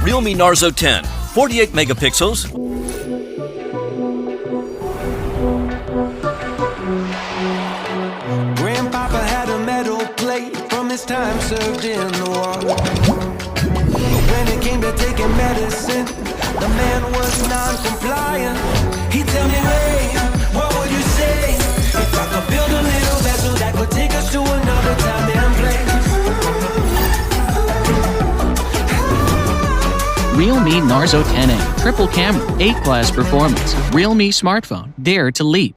Realme Narzo 10, 48 megapixels. Grandpapa had a metal plate from his time served in the war. But when it came to taking medicine, the man was non-compliant. He'd tell me, hey, what would you say if I could build a little vessel that would take us to another time and place? Realme Narzo 10A, triple camera, 8-class performance. Realme smartphone, dare to leap.